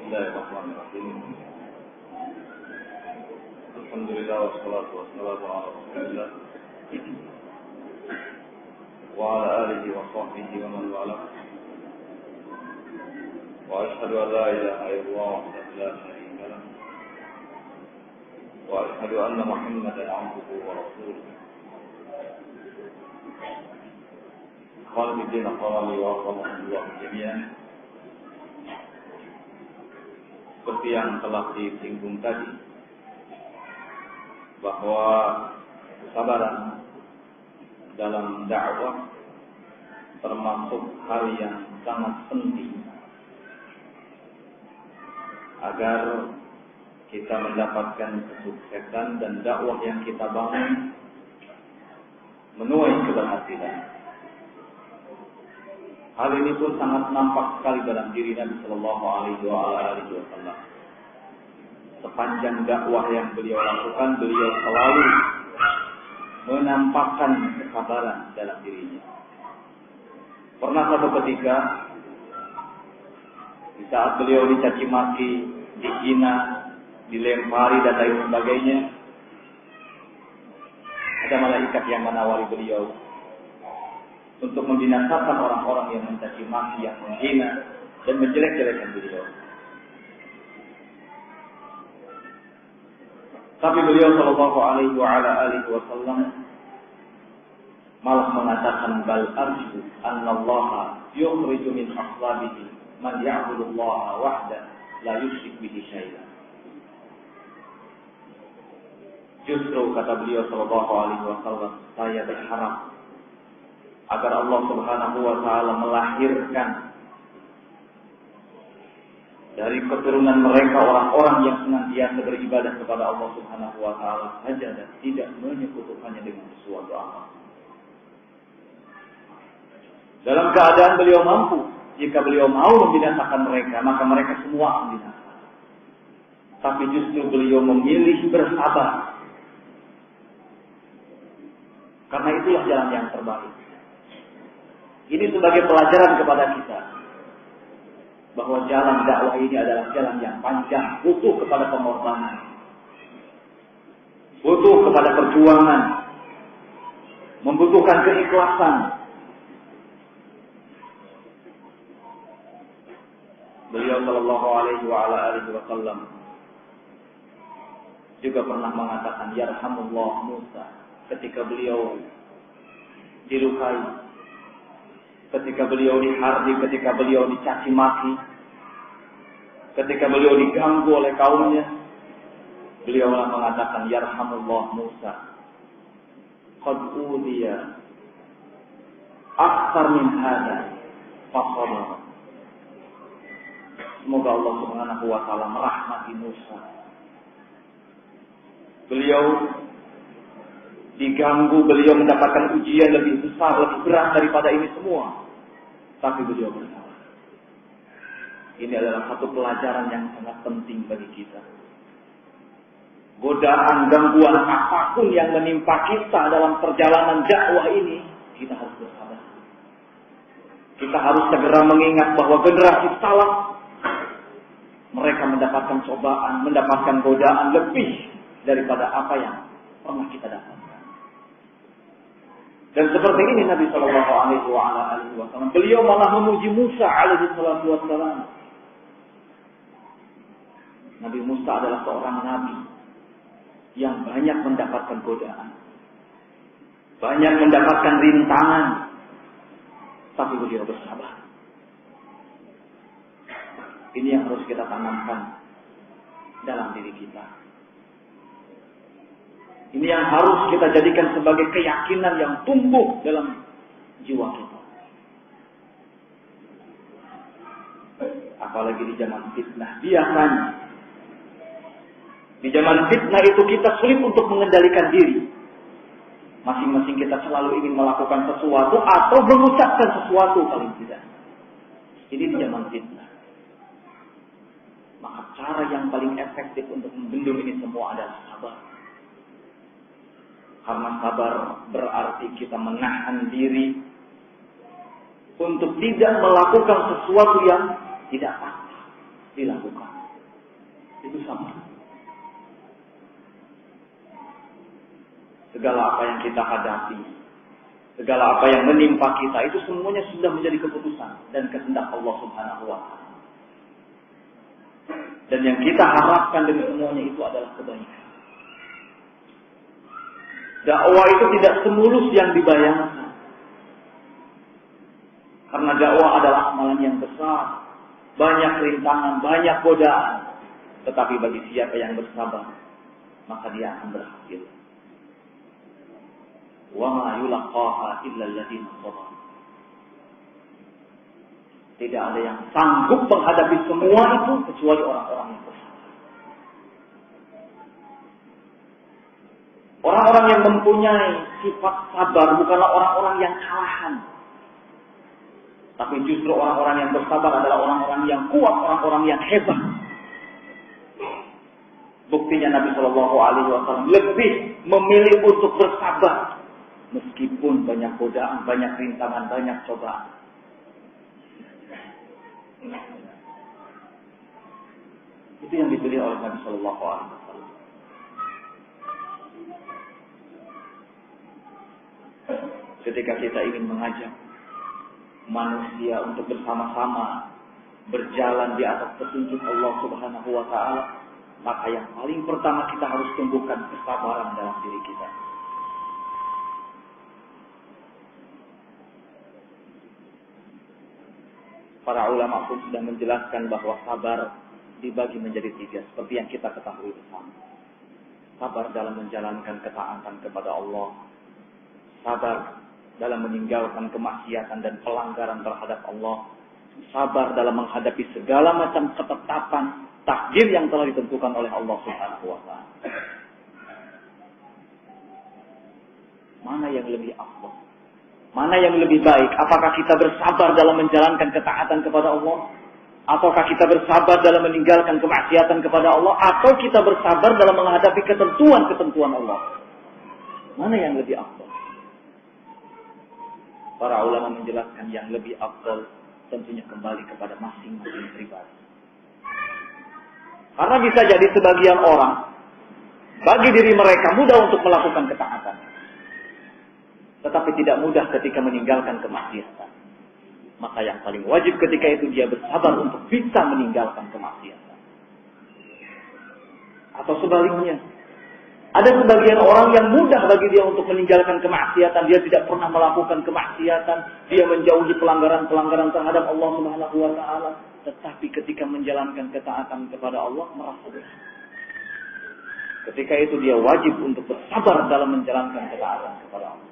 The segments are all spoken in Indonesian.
Bismillahirrahmanirrahim. Alhamdulillah wassalatu wassalamu ala Rasulillah wa ala alihi wa sahbihi wa man wala. Wa asyhadu an la ilaha illallah wahdahu la syarika lah. Wa asyhadu anna Muhammadan 'abduhu wa rasuluh. Khalidin aqrami wa rahmatullah jami'an. Seperti yang telah disinggung tadi, bahwa kesabaran dalam dakwah termasuk hal yang sangat penting agar kita mendapatkan kesuksesan dan dakwah yang kita bangun menuai keberhasilan. Hal ini pun sangat nampak sekali dalam diri Nabi Sallallahu Alaihi Wasallam. Sepanjang dakwah yang beliau lakukan, beliau selalu menampakkan kesabaran dalam dirinya. Pernah satu ketika, di saat beliau dicaci maki, dihina, dilempari dan lain sebagainya, ada malaikat yang menawari beliau untuk membinasakan orang-orang yang mencaci maki, yang menghina dan menjelek-jelekan beliau. Tapi beliau Shallallahu Alaihi Wasallam malah mengatakan, bal arju annallaha yukhriju min aslabihi man ya'budullaha wahda la yusyrik bihi syai'an. Justru kata beliau Shallallahu Alaihi Wasallam, saya berharap agar Allah Subhanahu wa taala melahirkan dari keturunan mereka orang-orang yang senantiasa beribadah kepada Allah Subhanahu wa taala saja dan tidak menyekutukannya dengan sesuatu apa. Dalam keadaan beliau mampu, jika beliau mau membinasakan mereka, maka mereka semua akan binasa. Tapi justru beliau memilih bersabar. Karena itulah jalan yang terbaik. Ini sebagai pelajaran kepada kita bahwa jalan dakwah ini adalah jalan yang panjang, butuh kepada pengorbanan, butuh kepada perjuangan, membutuhkan keikhlasan. Beliau Shallallahu Alaihi Wasallam juga pernah mengatakan, yarhamullah Musa, ketika beliau dilukai, ketika beliau dihardi, ketika beliau dicaci maki, ketika beliau diganggu oleh kaumnya, beliau malah mengatakan, yarhamullah Musa, qad udiya akthar min hadha fasabara. Semoga Allah Subhanahu wa taala merahmati Musa. Beliau diganggu, beliau mendapatkan ujian lebih besar, lebih berat daripada ini semua. Tapi beliau bersabar. Ini adalah satu pelajaran yang sangat penting bagi kita. Godaan, gangguan apapun yang menimpa kita dalam perjalanan dakwah ini, kita harus bersabar. Kita harus segera mengingat bahwa generasi salaf, mereka mendapatkan cobaan, mendapatkan godaan lebih daripada apa yang pernah kita dapatkan. Dan seperti ini Nabi Shallallahu Alaihi Wasallam, beliau malah memuji Musa Alaihi Wasallam. Nabi Musa adalah seorang nabi yang banyak mendapatkan godaan, banyak mendapatkan rintangan, tapi beliau bersabar. Ini yang harus kita tanamkan dalam diri kita. Ini yang harus kita jadikan sebagai keyakinan yang tumbuh dalam jiwa kita. Apalagi di zaman fitnah. Biasanya di zaman fitnah itu kita sulit untuk mengendalikan diri. Masing-masing kita selalu ingin melakukan sesuatu atau mengucapkan sesuatu paling tidak. Ini di zaman fitnah. Maka cara yang paling efektif untuk membendung ini semua adalah sabar. Karena sabar berarti kita menahan diri untuk tidak melakukan sesuatu yang tidak patut dilakukan. Itu sabar. Segala apa yang kita hadapi, segala apa yang menimpa kita, itu semuanya sudah menjadi keputusan dan kehendak Allah Subhanahu wa Ta'ala. Dan yang kita harapkan dari semuanya itu adalah kebaikan. Dakwah itu tidak semulus yang dibayangkan. Karena dakwah adalah amalan yang besar. Banyak rintangan, banyak godaan. Tetapi bagi siapa yang bersabar, maka dia akan berhasil. Wa ma yulaqaha illa alladziina sabaru. Tidak ada yang sanggup menghadapi semua itu kecuali orang-orang yang bersabar. Orang-orang yang mempunyai sifat sabar bukanlah orang-orang yang kalahan. Tapi justru orang-orang yang bersabar adalah orang-orang yang kuat, orang-orang yang hebat. Buktinya Nabi Shallallahu Alaihi Wasallam lebih memilih untuk bersabar meskipun banyak godaan, banyak rintangan, banyak cobaan. Itu yang dipilih oleh Nabi Shallallahu Alaihi Wasallam. Ketika kita ingin mengajak manusia untuk bersama-sama berjalan di atas petunjuk Allah Subhanahu wa Ta'ala, maka yang paling pertama kita harus tumbuhkan kesabaran dalam diri kita. Para ulama pun sudah menjelaskan bahwa sabar dibagi menjadi 3, seperti yang kita ketahui bersama. Sabar dalam menjalankan ketaatan kepada Allah, sabar dalam meninggalkan kemaksiatan dan pelanggaran terhadap Allah, sabar dalam menghadapi segala macam ketetapan takdir yang telah ditentukan oleh Allah Subhanahu wa Ta'ala. Mana yang lebih afdal? Mana yang lebih baik? Apakah kita bersabar dalam menjalankan ketaatan kepada Allah? Ataukah kita bersabar dalam meninggalkan kemaksiatan kepada Allah? Atau kita bersabar dalam menghadapi ketentuan-ketentuan Allah? Mana yang lebih afdal? Para ulama menjelaskan yang lebih afdal tentunya kembali kepada masing-masing pribadi. Karena bisa jadi sebagian orang, bagi diri mereka mudah untuk melakukan ketaatan. Tetapi tidak mudah ketika meninggalkan kemaksiatan. Maka yang paling wajib ketika itu dia bersabar untuk bisa meninggalkan kemaksiatan. Atau sebaliknya, ada sebagian orang yang mudah bagi dia untuk meninggalkan kemaksiatan. Dia tidak pernah melakukan kemaksiatan. Dia menjauhi pelanggaran-pelanggaran terhadap Allah Subhanahu wa Ta'ala. Tetapi ketika menjalankan ketaatan kepada Allah, merasa berat. Ketika itu dia wajib untuk bersabar dalam menjalankan ketaatan kepada Allah.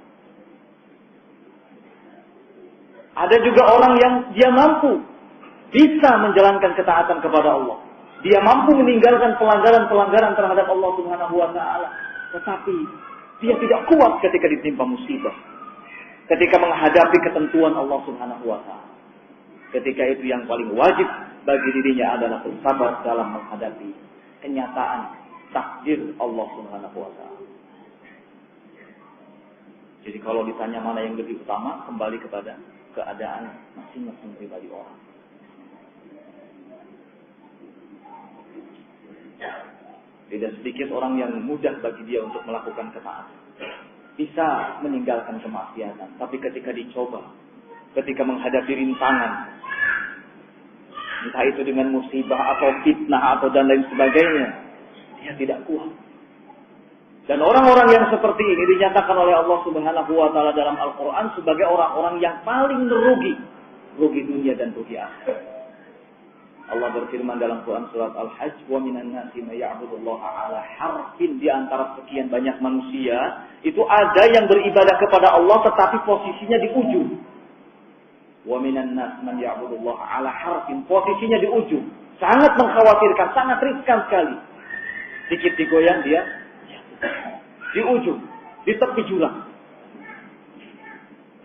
Ada juga orang yang dia mampu bisa menjalankan ketaatan kepada Allah. Dia mampu meninggalkan pelanggaran-pelanggaran terhadap Allah Subhanahu wa Ta'ala. Tetapi dia tidak kuat ketika ditimpa musibah. Ketika menghadapi ketentuan Allah Subhanahu wa Ta'ala. Ketika itu yang paling wajib bagi dirinya adalah bersabar dalam menghadapi kenyataan takdir Allah Subhanahu wa Ta'ala. Jadi kalau ditanya mana yang lebih utama, kembali kepada keadaan masing-masing pribadi orang. Tidak sedikit orang yang mudah bagi dia untuk melakukan ketaatan. Bisa meninggalkan kemaksiatan. Tapi ketika dicoba, ketika menghadapi rintangan, entah itu dengan musibah atau fitnah atau dan lain sebagainya, dia tidak kuat. Dan orang-orang yang seperti ini dinyatakan oleh Allah Subhanahu wa Ta'ala dalam Al-Quran sebagai orang-orang yang paling merugi. Rugi dunia dan rugi akhirat. Allah berfirman dalam Quran surat Al-Hajj, "Wa minan nasi may ya'budullaha 'ala harfin." Di antara sekian banyak manusia, itu ada yang beribadah kepada Allah tetapi posisinya di ujung. Wa minan nasi man ya'budullaha 'ala harfin, posisinya di ujung. Sangat mengkhawatirkan, sangat riskan sekali. Sedikit digoyang dia di ujung, di tepi jurang.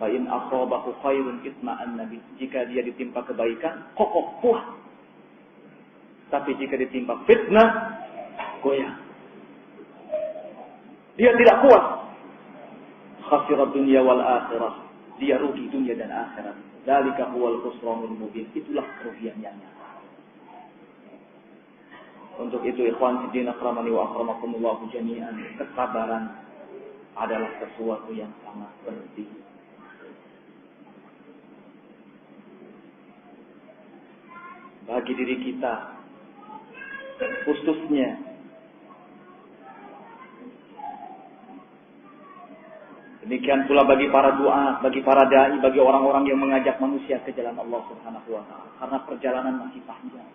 Fa in asabahu khairun itma'anna bi. Jika dia ditimpa kebaikan, kokoh kuat. Tapi jika ditimpa fitnah, goyah. Dia tidak kuat. Khasirat dunia wal akhirah. Dia rugi dunia dan akhirat. Dzalika huwal khusranul mubin. Itulah kerugian yang nyata. Untuk Untuk itu ikhwan fillah rahimani wa akramakumullah jami'an, kesabaran adalah sesuatu yang sangat penting. Bagi diri kita khususnya. Demikian pula bagi para du'a, bagi para dai, bagi orang-orang yang mengajak manusia ke jalan Allah Subhanahu wa taala, karena perjalanan masih panjang.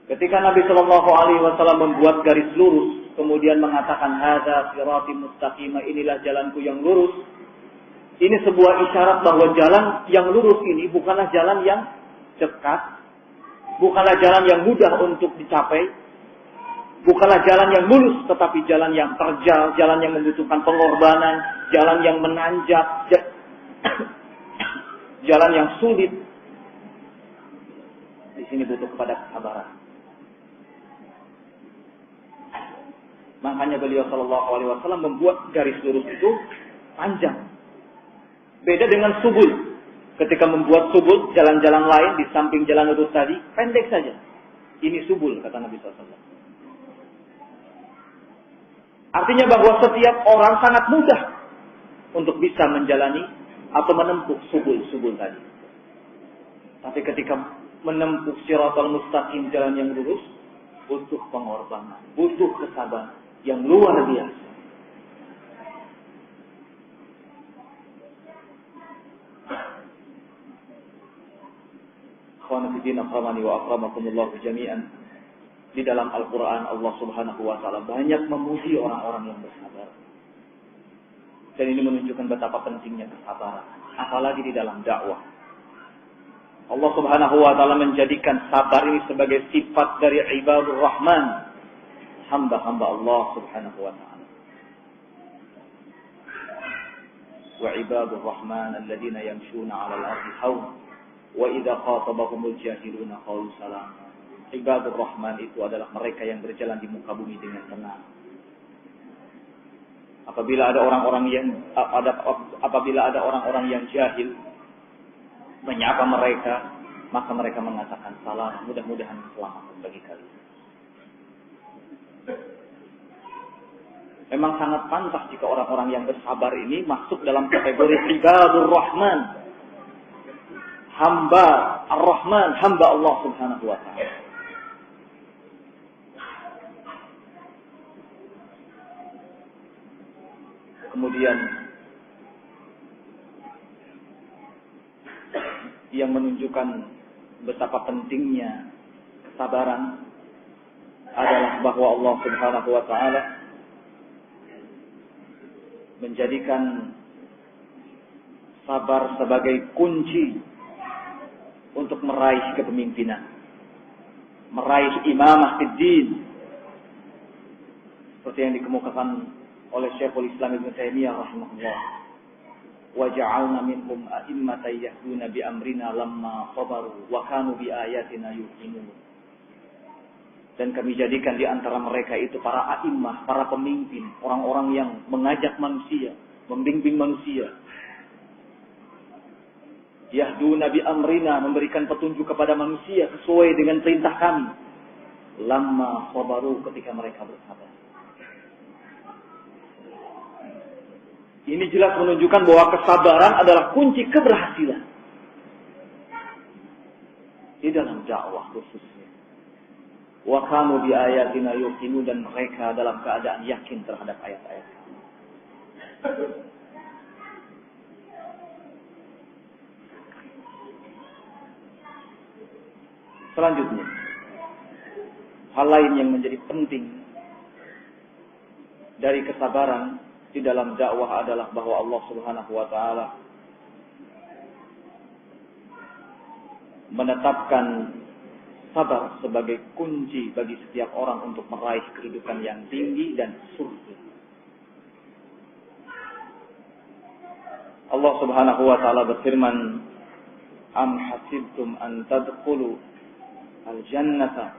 Ketika Nabi Shallallahu alaihi wasallam membuat garis lurus, kemudian mengatakan hadza sirati mustaqim, inilah jalanku yang lurus. Ini sebuah isyarat bahwa jalan yang lurus ini bukanlah jalan yang dekat, bukanlah jalan yang mudah untuk dicapai, bukanlah jalan yang mulus, tetapi jalan yang terjal, jalan yang membutuhkan pengorbanan, jalan yang menanjak, jalan yang sulit. Di sini butuh kepada kesabaran. Makanya beliau Shallallahu alaihi wasallam membuat garis lurus itu panjang. Beda dengan subul. Ketika membuat subul, jalan-jalan lain di samping jalan lurus tadi, pendek saja. Ini subul, kata Nabi SAW. Artinya bahwa setiap orang sangat mudah untuk bisa menjalani atau menempuh subul tadi. Tapi ketika menempuh siratal mustaqim, jalan yang lurus, butuh pengorbanan, butuh kesabaran yang luar biasa. Khawanafiddin akhramani wa akramakumullah jami'an. Di dalam Al-Quran Allah Subhanahu wa ta'ala banyak memuji orang-orang yang bersabar. Dan ini menunjukkan betapa pentingnya kesabaran, apalagi di dalam dakwah. Allah Subhanahu wa ta'ala menjadikan sabar ini sebagai sifat dari ibadur rahman, hamba-hamba Allah Subhanahu wa ta'ala. Wa ibadur rahman alladhina yamshuna 'alal ardi hawn wa idza khatabahumul jahiluna qalu salam. Ibadur rahman itu adalah mereka yang berjalan di muka bumi dengan tenang. Apabila ada orang-orang yang jahil menyapa mereka, maka mereka mengatakan salam, mudah-mudahan keselamatan bagi kalian. Memang sangat pantas jika orang-orang yang bersabar ini masuk dalam kategori ibadur rahman, hamba ar-rahman, hamba Allah Subhanahu wa ta'ala. Kemudian yang menunjukkan betapa pentingnya kesabaran adalah bahwa Allah Subhanahu wa ta'ala menjadikan sabar sebagai kunci untuk meraih kepemimpinan, meraih imamah fid din, seperti yang dikemukakan oleh Syekhul Islam Ibnu Taimiyah rahimahullah. Wa ja'alna minhum a'immatan yahduna bi amrina lamma sabaru wa kanu bi ayatina yuqinun. Dan kami jadikan di antara mereka itu para a'immah, para pemimpin, orang-orang yang mengajak manusia, membimbing manusia. Yahduna bi amrina, memberikan petunjuk kepada manusia sesuai dengan perintah kami. Lamma sabaru, ketika mereka bersabar. Ini jelas menunjukkan bahwa kesabaran adalah kunci keberhasilan di dalam dakwah khususnya. Wa kanu bi ayatina yuqinu, dan mereka dalam keadaan yakin terhadap ayat-ayat kami. Selanjutnya, hal lain yang menjadi penting dari kesabaran di dalam dakwah adalah bahwa Allah Subhanahu wa ta'ala menetapkan sabar sebagai kunci bagi setiap orang untuk meraih kedudukan yang tinggi dan surga. Allah Subhanahu wa ta'ala berfirman, am hasibtum an tadkhulu al-jannata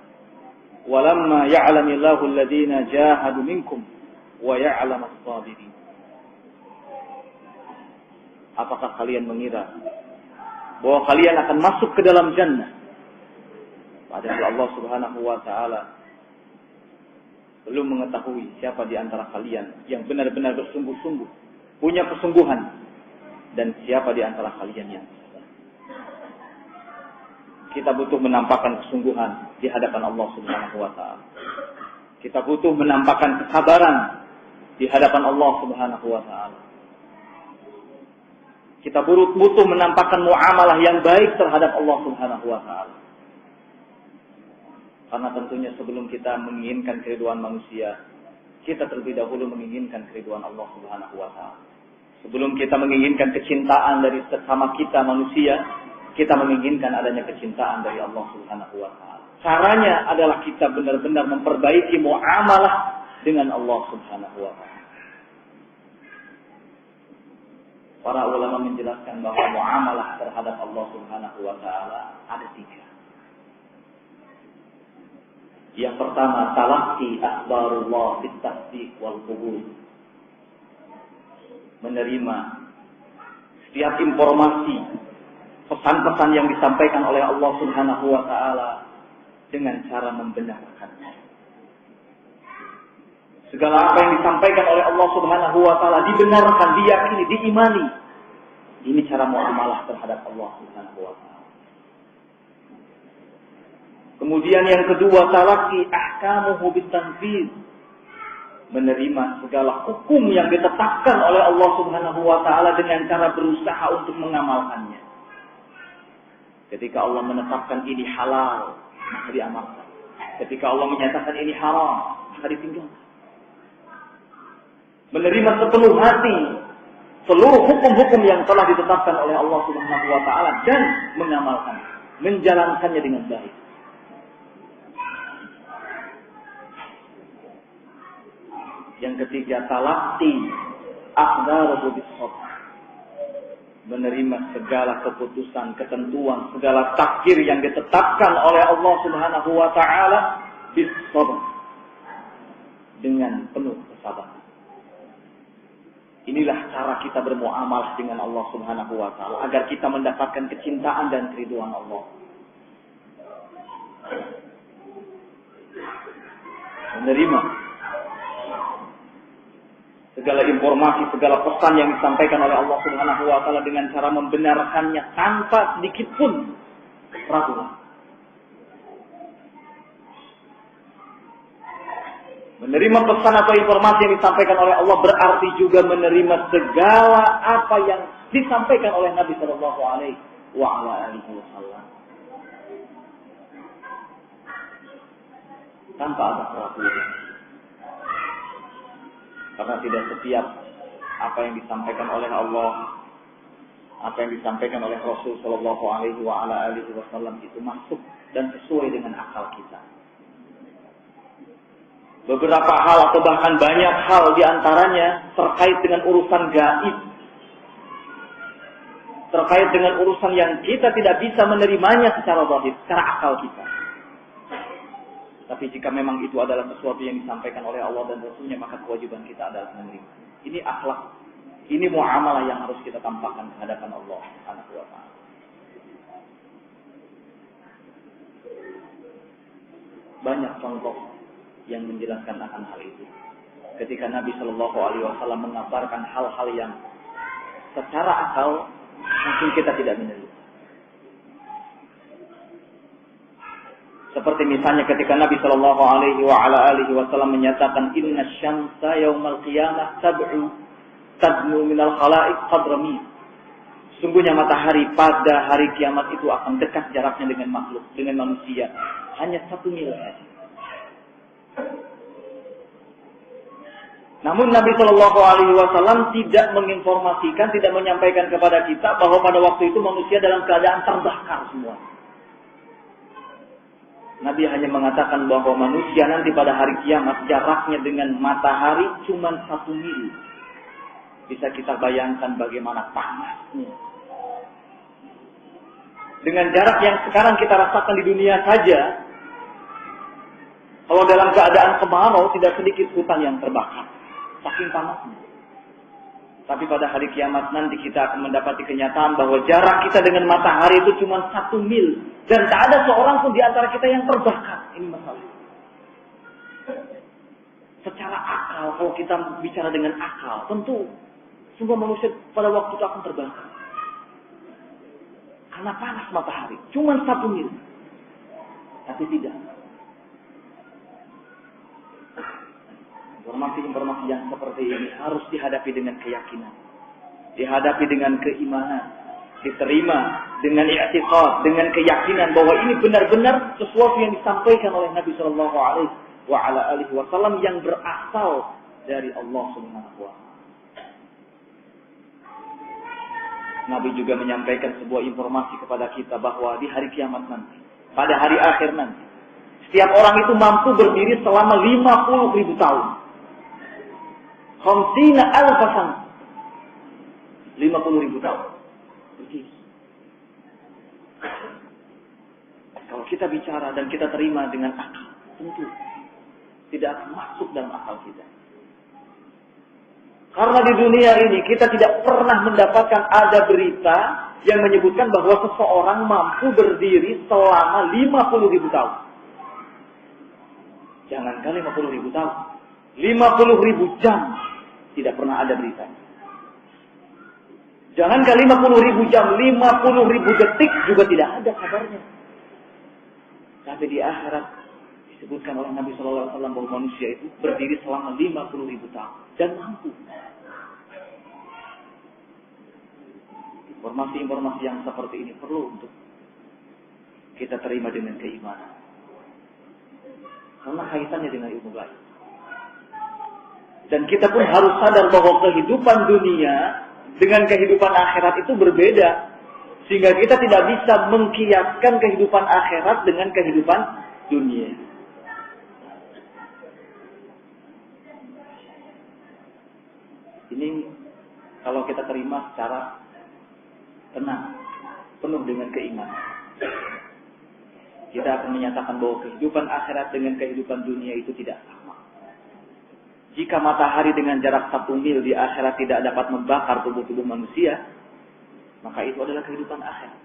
walamma ya'lamillahu alladhina jahadu minkum wa ya'lam as-sabirin. Apakah kalian mengira bahwa kalian akan masuk ke dalam jannah Padahal Allah Subhanahu wa taala belum mengetahui siapa di antara kalian yang benar-benar bersungguh-sungguh, punya kesungguhan, dan siapa di antara kalian yang sabar. Kita butuh menampakkan kesungguhan di hadapan Allah Subhanahu wa taala. Kita butuh menampakkan kesabaran di hadapan Allah Subhanahu wa taala. Kita butuh menampakkan muamalah yang baik terhadap Allah Subhanahu wa taala. Karena tentunya sebelum kita menginginkan keridhaan manusia, kita terlebih dahulu menginginkan keridhaan Allah Subhanahu wa taala. Sebelum kita menginginkan kecintaan dari sesama kita manusia, kita menginginkan adanya kecintaan dari Allah Subhanahu wa taala. Caranya adalah kita benar-benar memperbaiki muamalah dengan Allah Subhanahu wa taala. Para ulama menjelaskan bahwa muamalah terhadap Allah Subhanahu wa taala ada 3. Yang pertama, talaqi akhbarullah bitasdiq wal qubul. Menerima setiap informasi, pesan-pesan yang disampaikan oleh Allah Subhanahu wa taala dengan cara membenarkannya. Segala apa yang disampaikan oleh Allah Subhanahu wa taala dibenarkan, diyakini, diimani. Ini cara muamalah terhadap Allah Subhanahu wa taala. Kemudian yang kedua, talaqi ahkamuhu bitanfiz. Menerima segala hukum yang ditetapkan oleh Allah Subhanahu wa taala dengan cara berusaha untuk mengamalkannya. Ketika Allah menetapkan ini halal, maka diamalkan. Ketika Allah menyatakan ini haram, maka ditinggalkan. Menerima sepenuh hati seluruh hukum-hukum yang telah ditetapkan oleh Allah Subhanahu wa taala dan mengamalkan, menjalankannya dengan baik. Yang ketiga, talaqi aqdaruhu bis-sabr. Menerima segala keputusan, ketentuan, segala takdir yang ditetapkan oleh Allah Subhanahu wa taala bis-sabr. Dengan penuh kesabaran. Inilah cara kita bermuamalah dengan Allah Subhanahu wa taala agar kita mendapatkan kecintaan dan keridhaan Allah. Menerima segala informasi, segala pesan yang disampaikan oleh Allah Subhanahu wa taala dengan cara membenarkannya tanpa sedikit pun ragu. Menerima pesan atau informasi yang disampaikan oleh Allah berarti juga menerima segala apa yang disampaikan oleh Nabi sallallahu alaihi wasallam. Tanpa ada keraguan. Karena tidak setiap apa yang disampaikan oleh Allah, apa yang disampaikan oleh Rasul sallallahu alaihi wasallam itu masuk dan sesuai dengan akal kita. Beberapa hal atau bahkan banyak hal diantaranya terkait dengan urusan gaib, terkait dengan urusan yang kita tidak bisa menerimanya secara zahir, secara akal kita. Tapi jika memang itu adalah sesuatu yang disampaikan oleh Allah dan Rasulnya, maka kewajiban kita adalah menerima. Ini akhlak, ini muamalah yang harus kita tampakkan di hadapan Allah Subhanahu wa taala. Banyak contoh yang menjelaskan akan hal itu. Ketika Nabi Shallallahu Alaihi Wasallam mengabarkan hal-hal yang secara akal mungkin kita tidak menerima. Seperti misalnya ketika Nabi Shallallahu Alaihi Wasallam menyatakan Inna syamsa yaumal qiyamah tadnu minal khalaiq qadra mil. Sungguhnya matahari pada hari kiamat itu akan dekat jaraknya dengan makhluk, dengan manusia, hanya 1 mil saja. Namun Nabi Shallallahu Alaihi Wasallam tidak menginformasikan, tidak menyampaikan kepada kita bahwa pada waktu itu manusia dalam keadaan terbakar semua. Nabi hanya mengatakan bahwa manusia nanti pada hari kiamat jaraknya dengan matahari cuma 1 mil. Bisa kita bayangkan bagaimana panasnya. Dengan jarak yang sekarang kita rasakan di dunia saja, kalau dalam keadaan kemarau tidak sedikit hutan yang terbakar. Saking panasnya. Tapi pada hari kiamat nanti kita akan mendapati kenyataan bahwa jarak kita dengan matahari itu cuma 1 mil. Dan tak ada seorang pun di antara kita yang terbakar. Ini masalah. Secara akal, kalau kita bicara dengan akal, tentu semua manusia pada waktu itu akan terbakar. Karena panas matahari. Cuma 1 mil. Tapi tidak. Informasi-informasi yang seperti ini harus dihadapi dengan keyakinan. Dihadapi dengan keimanan. Diterima dengan i'tiqad, dengan keyakinan bahwa ini benar-benar sesuatu yang disampaikan oleh Nabi Shallallahu Alaihi Wasallam yang berasal dari Allah Subhanahu wa Ta'ala. Nabi juga menyampaikan sebuah informasi kepada kita bahwa di hari kiamat nanti, pada hari akhir nanti, setiap orang itu mampu berdiri selama 50.000 tahun. 50.000 sana. 50.000 tahun. Berdiri. Kalau kita bicara dan kita terima dengan akal, tentu tidak akan masuk dalam akal kita. Karena di dunia ini kita tidak pernah mendapatkan ada berita yang menyebutkan bahwa seseorang mampu berdiri selama 50.000 tahun. Jangankan 50.000 tahun, 50.000 jam tidak pernah ada beritanya. Jangankan 50.000 jam, 50.000 detik juga tidak ada kabarnya. Tapi di akhirat disebutkan oleh Nabi Shallallahu Alaihi Wasallam bahwa manusia itu berdiri selama 50.000 tahun dan mampu. Informasi-informasi yang seperti ini perlu untuk kita terima dengan keimanan. Karena kaitannya dengan ilmu gaib. Dan kita pun harus sadar bahwa kehidupan dunia dengan kehidupan akhirat itu berbeda. Sehingga kita tidak bisa mengkiaskan kehidupan akhirat dengan kehidupan dunia. Ini kalau kita terima secara tenang, penuh dengan keimanan. Kita akan menyatakan bahwa kehidupan akhirat dengan kehidupan dunia itu tidak sama. Jika matahari dengan jarak 1 mil di akhirat tidak dapat membakar tubuh-tubuh manusia, maka itu adalah kehidupan akhirat.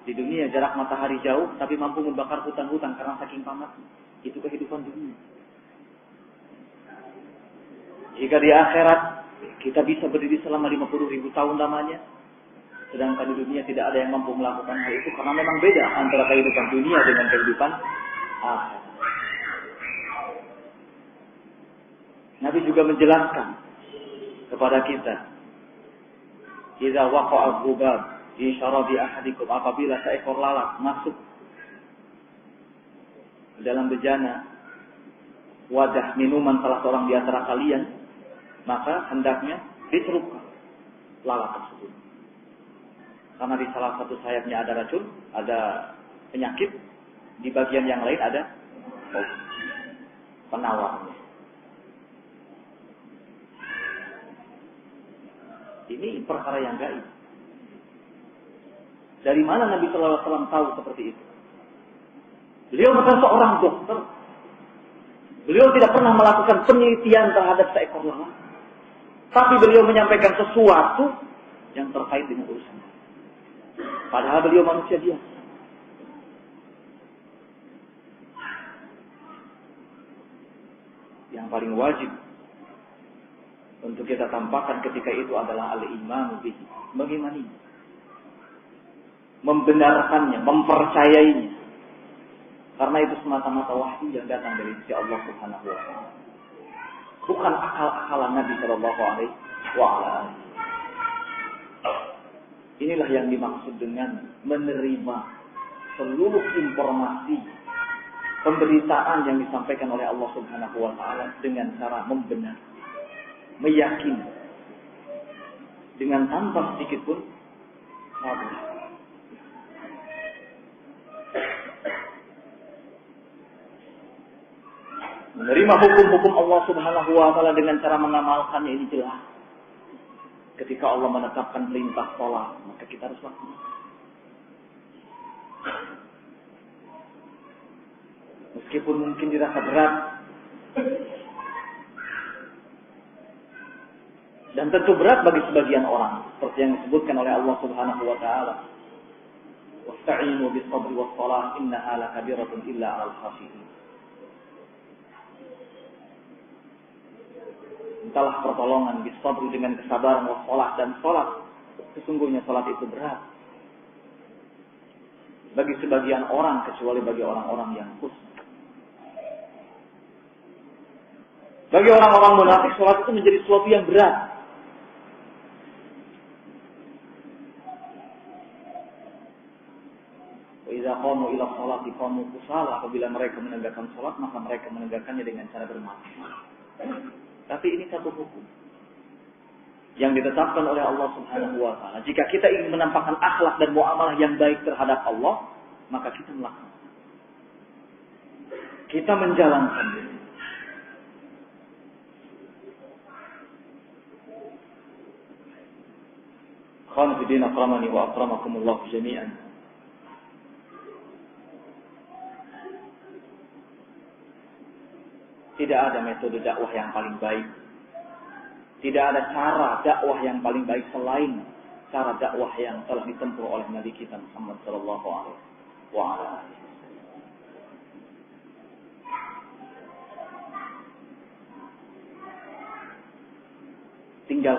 Di dunia jarak matahari jauh, tapi mampu membakar hutan-hutan karena saking panas. Itu kehidupan dunia. Jika di akhirat kita bisa berdiri selama 50.000 tahun lamanya, sedangkan di dunia tidak ada yang mampu melakukan hal itu karena memang beda antara kehidupan dunia dengan kehidupan akhirat. Nabi juga menjelaskan kepada kita, "Idza waqa'a dzubab fi syarabi ahadikum," apabila seekor lalat masuk dalam bejana wadah minuman salah seorang di antara kalian, maka hendaknya dicelupkan lalat tersebut. Karena di salah satu sayapnya ada racun, ada penyakit, di bagian yang lain ada penawarnya. Ini perkara yang gaib. Dari mana Nabi Sallallahu Alaihi Wasallam tahu seperti itu? Beliau bukan seorang dokter. Beliau tidak pernah melakukan penelitian terhadap seekor lalat. Tapi beliau menyampaikan sesuatu yang terkait dengan urusan. Padahal beliau manusia biasa. Yang paling wajib untuk kita tampakkan ketika itu adalah al-imanu bihi, mengimani, membenarkannya, mempercayainya. Karena itu semata-mata wahyu yang datang dari sisi Allah Subhanahu wa Ta'ala. Bukan akal-akalan Nabi Sallallahu Alaihi Wasallam. Inilah yang dimaksud dengan menerima seluruh informasi pemberitaan yang disampaikan oleh Allah Subhanahu wa Ta'ala dengan cara membenar, meyakini, dengan tanpa sedikit pun ragu. Menerima hukum-hukum Allah Subhanahu wa Ta'ala dengan cara mengamalkannya ini jelas. Ketika Allah menetapkan perintah sholat, maka kita harus lakukan. Meskipun mungkin dirasa berat Dan tentu berat bagi sebagian orang, seperti yang disebutkan oleh Allah Subhanahu wa taala. Wasta'inu bis-sabri was-shalah innaha lakabiratun illa 'alal khashi'in. Mintalah pertolongan bis-sabri dengan kesabaran was-shalah dan salat. Sesungguhnya salat itu berat bagi sebagian orang kecuali bagi orang-orang yang khusyuk. Bagi orang-orang munafik salat itu menjadi sesuatu yang berat. Idza qamu ila sholati qamu kusala, apabila mereka menegakkan salat maka mereka menegakkannya dengan cara bermalas-malas. Tapi ini satu hukum yang ditetapkan oleh Allah Subhanahu wa taala. Jika kita ingin menampakkan akhlak dan muamalah yang baik terhadap Allah, maka kita melakukan. Kita menjalankan. Khana fi din akramani wa akramakumullah jami'an. Tidak ada metode dakwah yang paling baik. Tidak ada cara dakwah yang paling baik selain cara dakwah yang telah ditempuh oleh Nabi kita Muhammad sallallahu alaihi wasallam. Tinggal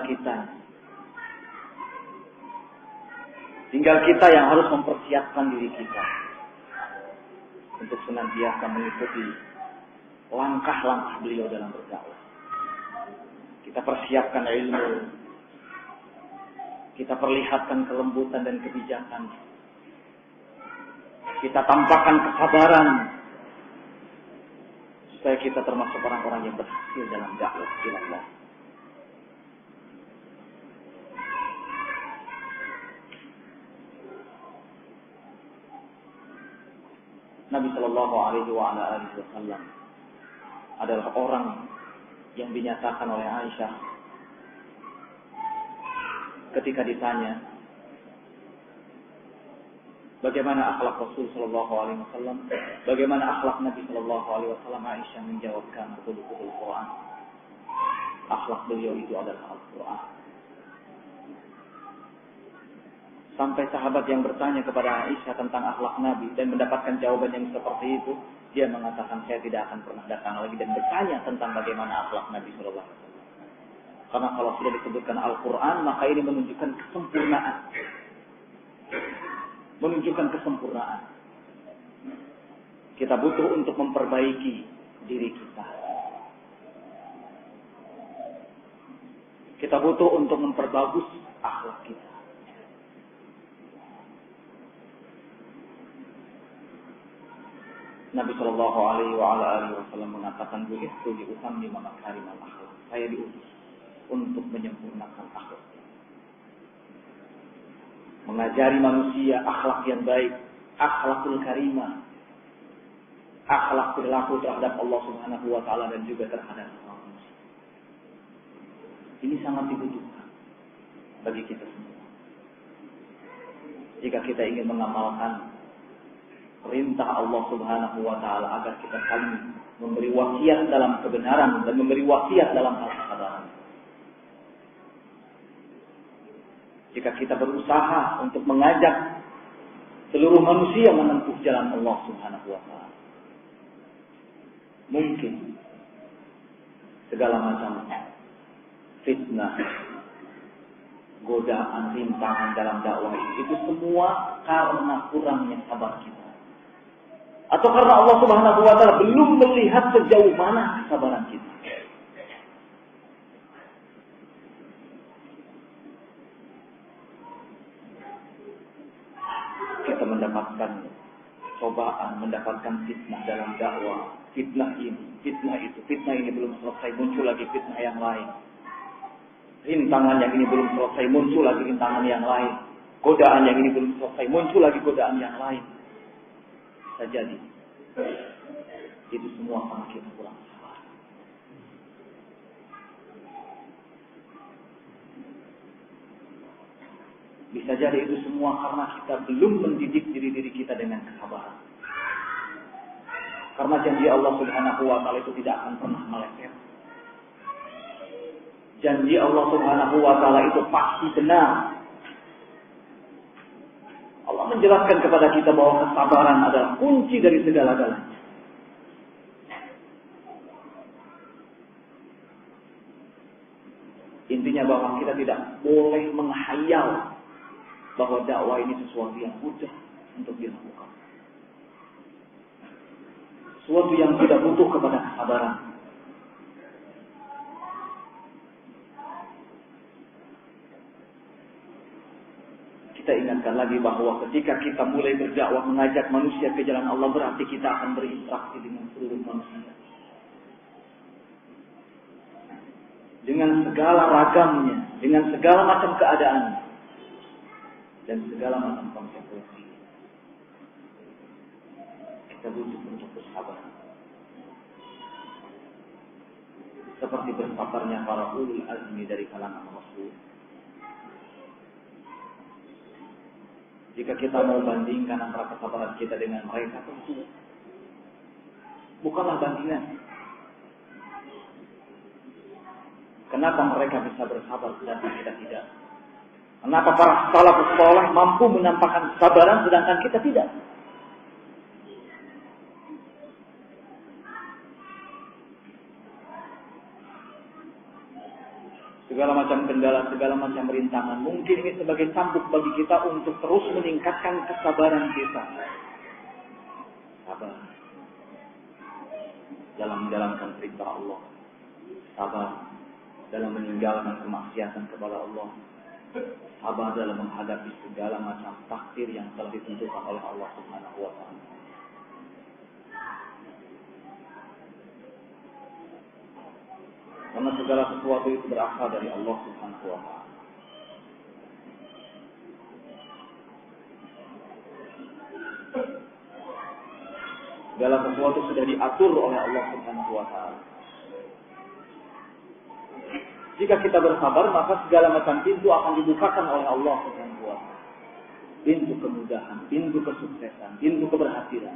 kita yang harus mempersiapkan diri kita untuk senantiasa mengikuti langkah-langkah beliau dalam berdakwah. Kita persiapkan ilmu, kita perlihatkan kelembutan dan kebijakan, kita tampakkan kesabaran, supaya kita termasuk orang-orang yang berhasil dalam dakwah ila Allah. Nabi Shallallahu Alaihi Wasallam adalah orang yang dinyatakan oleh Aisyah ketika ditanya bagaimana akhlak Rasul Shallallahu Alaihi Wasallam, bagaimana akhlak Nabi Shallallahu Alaihi Wasallam, Aisyah menjawabkan betul-betul Quran. Akhlak beliau itu adalah Al-Quran. Sampai sahabat yang bertanya kepada Aisyah tentang akhlak Nabi dan mendapatkan jawaban yang seperti itu, dia mengatakan saya tidak akan pernah datang lagi dan bertanya tentang bagaimana akhlak Nabi Sallallahu Alaihi Wasallam. Karena kalau sudah disebutkan Al-Quran, maka ini menunjukkan kesempurnaan. Menunjukkan kesempurnaan. Kita butuh untuk memperbaiki diri kita. Kita butuh untuk memperbagus akhlak kita. Nabi Shallallahu Alaihi Wasallam mengatakan, "Bu'ithu liutammima makarimal akhlak." Saya diutus untuk menyempurnakan akhlak, mengajari manusia akhlak yang baik, akhlakul karimah, akhlak perilaku terhadap Allah Subhanahu Wa Taala dan juga terhadap manusia. Ini sangat dibutuhkan bagi kita semua. Jika kita ingin mengamalkan perintah Allah Subhanahu wa taala agar kita saling memberi wasiat dalam kebenaran dan memberi wasiat dalam hal kesabaran. Jika kita berusaha untuk mengajak seluruh manusia menempuh jalan Allah Subhanahu wa taala, mungkin segala macam fitnah, godaan, rintangan dalam dakwah itu semua karena kurangnya sabar kita. Atau karena Allah Subhanahu wa taala belum melihat sejauh mana kesabaran kita. Kita mendapatkan cobaan, mendapatkan fitnah dalam dakwah. Fitnah ini, fitnah itu, fitnah ini belum selesai, muncul lagi fitnah yang lain. Rintangan yang ini belum selesai, muncul lagi rintangan yang lain. Godaan yang ini belum selesai, muncul lagi godaan yang lain. Bisa jadi itu semua karena kita kurang sabar. Bisa jadi itu semua karena kita belum mendidik diri kita dengan kesabaran. Karena janji Allah Subhanahu wa taala itu tidak akan pernah meleset. Janji Allah Subhanahu wa taala itu pasti benar. Allah menjelaskan kepada kita bahwa kesabaran adalah kunci dari segala-galanya. Intinya bahwa kita tidak boleh menghayal bahwa dakwah ini sesuatu yang mudah untuk dilakukan. Sesuatu yang tidak butuh kepada kesabaran. Kita ingatkan lagi bahwa ketika kita mulai berdakwah mengajak manusia ke jalan Allah, berarti kita akan berinteraksi dengan seluruh manusia. Dengan segala ragamnya, dengan segala macam keadaan, dan segala macam konsekuensi. Kita butuh untuk bersabar. Seperti bersabarnya para ulul azmi dari kalangan Rasul. Jika kita mau bandingkan antara kesabaran kita dengan mereka, tentu bukanlah bandingan. Kenapa mereka bisa bersabar sedangkan kita tidak? Kenapa para salafus saleh mampu menampakkan kesabaran sedangkan kita tidak? Segala macam kendala, segala macam rintangan, mungkin ini sebagai cambuk bagi kita untuk terus meningkatkan kesabaran kita. Sabar dalam menjalankan perintah Allah. Sabar dalam meninggalkan kemaksiatan kepada Allah. Sabar dalam menghadapi segala macam takdir yang telah ditentukan oleh Allah Subhanahu wa taala. Karena segala sesuatu itu berasal dari Allah Subhanahu wa taala. Segala sesuatu sudah diatur oleh Allah Subhanahu wa taala. Jika kita bersabar, maka segala macam pintu akan dibukakan oleh Allah Subhanahu wa taala. Pintu kemudahan, pintu kesuksesan, pintu keberhasilan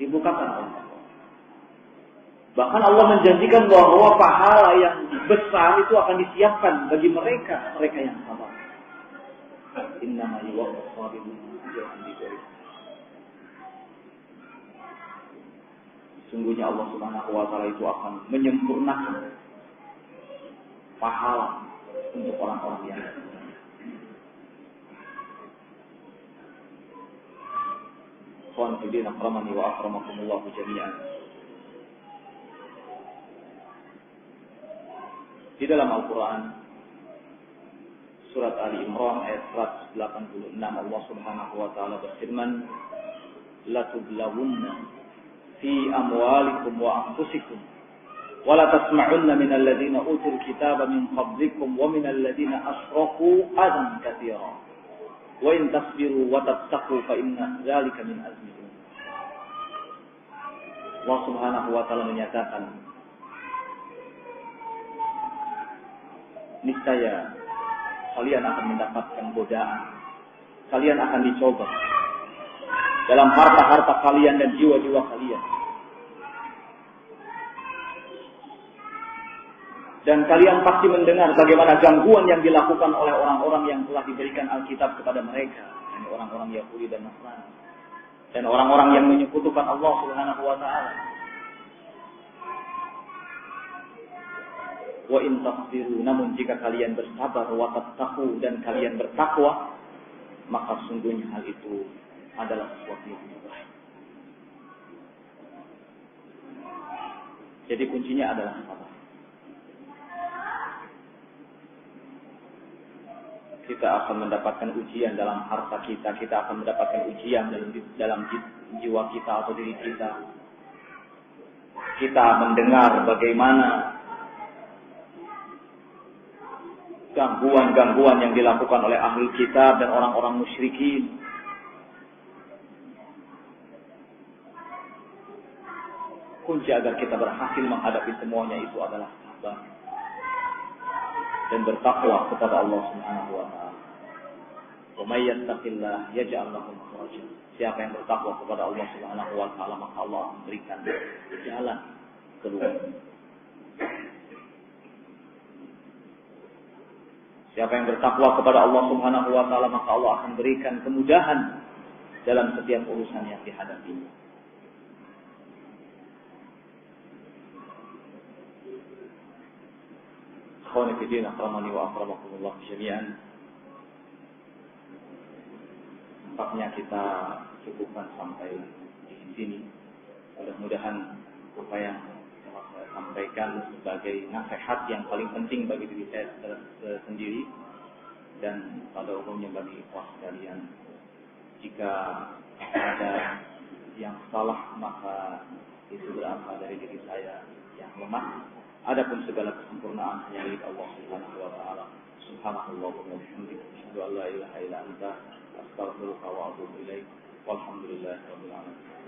dibukakan oleh Allah. Bahkan Allah menjanjikan bahwa pahala yang besar itu akan disiapkan bagi mereka yang sabar. Innama yuwaffas sabiruna ajrahum bighairi hisab. Sungguhnya Allah Subhanahu wa taala itu akan menyempurnakan pahala untuk orang-orang yang sabar. Ikhwan fillah rahimani wa akramakumullah jami'an. Di dalam Al-Quran surat Ali Imran ayat 186 Allah Subhanahu wa taala berfirman, la tublawunna fi amwalikum wa anfusikum wa la tasma'unna min alladhina utul kitaba min qablikum wa min alladhina asrafu adan katsira wa in tasbiru wa tattaqu fa inna dzalika min azmi. Allah Subhanahu wa taala menyatakan, niscaya kalian akan mendapatkan godaan, kalian akan dicoba dalam harta-harta kalian dan jiwa-jiwa kalian. Dan kalian pasti mendengar bagaimana gangguan yang dilakukan oleh orang-orang yang telah diberikan Alkitab kepada mereka, yakni orang-orang Yahudi dan Nasrani, dan orang-orang yang menyekutukan Allah Subhanahu wa taala. Wa in tasbiru, namun jika kalian bersabar, wa tattaqu, dan kalian bertakwa, maka sungguhnya hal itu adalah sesuatu yang baik. Jadi kuncinya adalah sabar. Kita akan mendapatkan ujian dalam harta kita, kita akan mendapatkan ujian dalam jiwa kita atau diri kita. Kita mendengar bagaimana gangguan-gangguan yang dilakukan oleh ahli kitab dan orang-orang musyrikin. Kunci agar kita berhasil menghadapi semuanya itu adalah sabar dan bertakwa kepada Allah Subhanahu wa taala. Wa may yattaqillah yaj'al lahu makhraja. Siapa yang bertakwa kepada Allah Subhanahu wa taala, maka Allah memberikan jalan keluar. Siapa yang bertakwa kepada Allah Subhanahu wa taala, maka Allah akan berikan kemudahan dalam setiap urusan yang dihadapi. Akhwani fi din, akramani wa akramakumullah jami'an. Nampaknya kita cukupkan sampai di sini. Mudah-mudahan apa yang saya sampaikan sebagai nasihat yang paling penting bagi diri saya sendiri dan pada umumnya bagi ikhwah sekalian. Jika ada yang salah, maka itu berasal dari diri saya yang lemah. Adapun segala kesempurnaan hanya milik Allah Subhanahu wa taala. Subhanallah wa bihamdihi, asyhadu an la ilaha illa anta, astaghfiruka wa atubu ilaik. Walhamdulillahirabbil alamin.